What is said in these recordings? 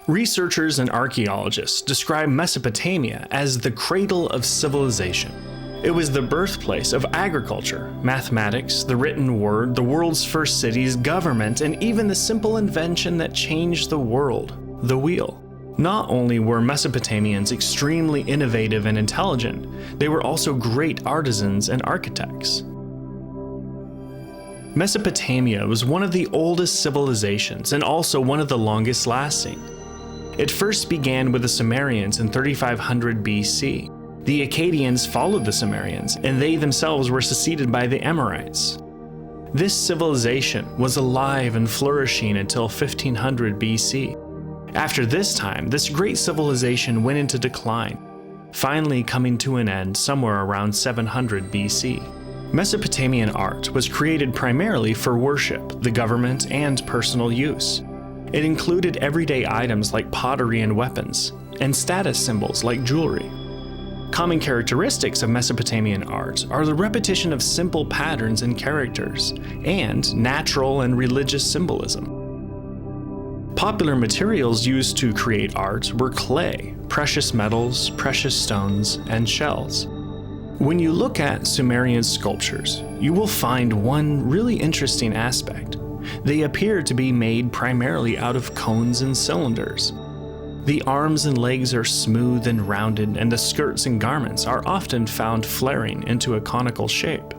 Researchers and archaeologists describe Mesopotamia as the cradle of civilization. It was the birthplace of agriculture, mathematics, the written word, the world's first cities, government, and even the simple invention that changed the world, the wheel. Not only were Mesopotamians extremely innovative and intelligent, they were also great artisans and architects. Mesopotamia was one of the oldest civilizations and also one of the longest lasting. It first began with the Sumerians in 3500 BC. The Akkadians followed the Sumerians, and they themselves were succeeded by the Amorites. This civilization was alive and flourishing until 1500 BC. After this time, this great civilization went into decline, finally coming to an end somewhere around 700 BC. Mesopotamian art was created primarily for worship, the government, and personal use. It included everyday items like pottery and weapons, and status symbols like jewelry. Common characteristics of Mesopotamian art are the repetition of simple patterns and characters, and natural and religious symbolism. Popular materials used to create art were clay, precious metals, precious stones, and shells. When you look at Sumerian sculptures, you will find one really interesting aspect. They appear to be made primarily out of cones and cylinders. The arms and legs are smooth and rounded, and the skirts and garments are often found flaring into a conical shape.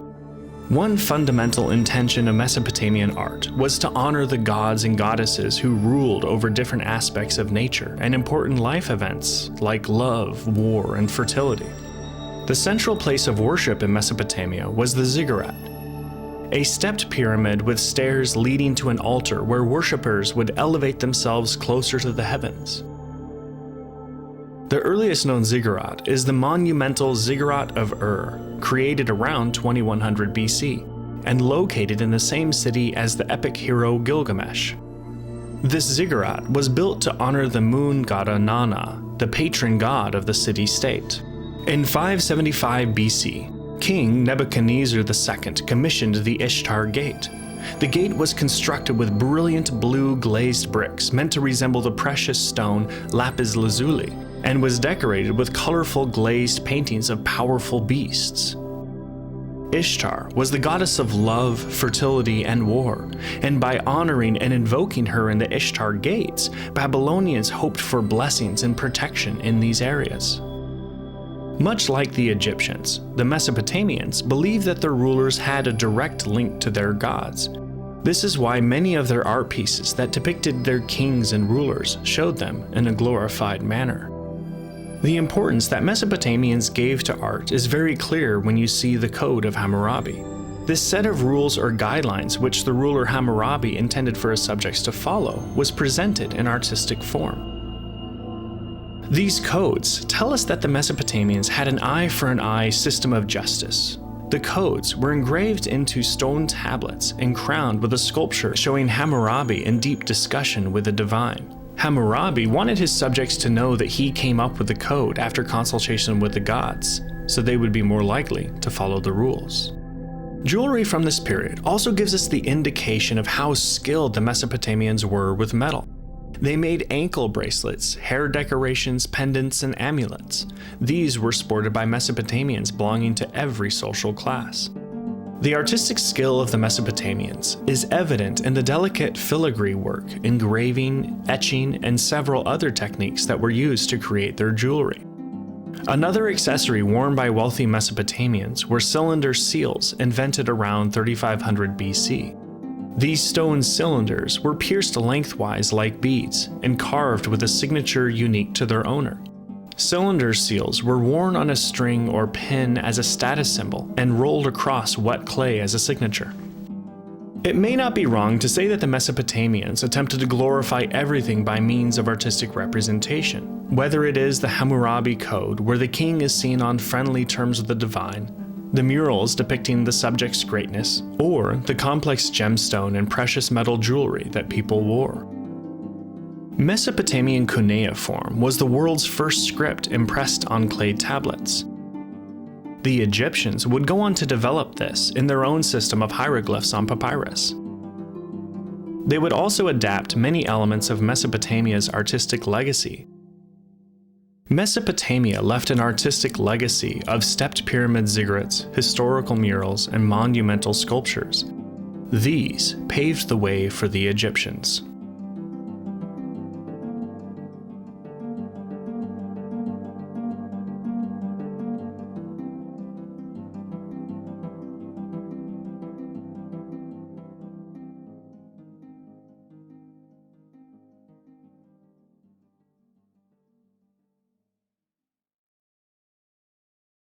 One fundamental intention of Mesopotamian art was to honor the gods and goddesses who ruled over different aspects of nature and important life events like love, war, and fertility. The central place of worship in Mesopotamia was the ziggurat, a stepped pyramid with stairs leading to an altar where worshippers would elevate themselves closer to the heavens. The earliest known ziggurat is the monumental Ziggurat of Ur, created around 2100 BC, and located in the same city as the epic hero Gilgamesh. This ziggurat was built to honor the moon god Nana, the patron god of the city-state. In 575 BC, King Nebuchadnezzar II commissioned the Ishtar Gate. The gate was constructed with brilliant blue glazed bricks meant to resemble the precious stone lapis lazuli, and was decorated with colorful glazed paintings of powerful beasts. Ishtar was the goddess of love, fertility, and war, and by honoring and invoking her in the Ishtar Gates, Babylonians hoped for blessings and protection in these areas. Much like the Egyptians, the Mesopotamians believed that their rulers had a direct link to their gods. This is why many of their art pieces that depicted their kings and rulers showed them in a glorified manner. The importance that Mesopotamians gave to art is very clear when you see the Code of Hammurabi. This set of rules or guidelines which the ruler Hammurabi intended for his subjects to follow was presented in artistic form. These codes tell us that the Mesopotamians had an eye for an eye system of justice. The codes were engraved into stone tablets and crowned with a sculpture showing Hammurabi in deep discussion with the divine. Hammurabi wanted his subjects to know that he came up with the code after consultation with the gods, so they would be more likely to follow the rules. Jewelry from this period also gives us the indication of how skilled the Mesopotamians were with metal. They made ankle bracelets, hair decorations, pendants, and amulets. These were sported by Mesopotamians belonging to every social class. The artistic skill of the Mesopotamians is evident in the delicate filigree work, engraving, etching, and several other techniques that were used to create their jewelry. Another accessory worn by wealthy Mesopotamians were cylinder seals invented around 3500 BC. These stone cylinders were pierced lengthwise like beads and carved with a signature unique to their owner. Cylinder seals were worn on a string or pin as a status symbol and rolled across wet clay as a signature. It may not be wrong to say that the Mesopotamians attempted to glorify everything by means of artistic representation, whether it is the Hammurabi Code, where the king is seen on friendly terms with the divine, the murals depicting the subject's greatness, or the complex gemstone and precious metal jewelry that people wore. Mesopotamian cuneiform was the world's first script impressed on clay tablets. The Egyptians would go on to develop this in their own system of hieroglyphs on papyrus. They would also adapt many elements of Mesopotamia's artistic legacy. Mesopotamia left an artistic legacy of stepped pyramid ziggurats, historical murals, and monumental sculptures. These paved the way for the Egyptians.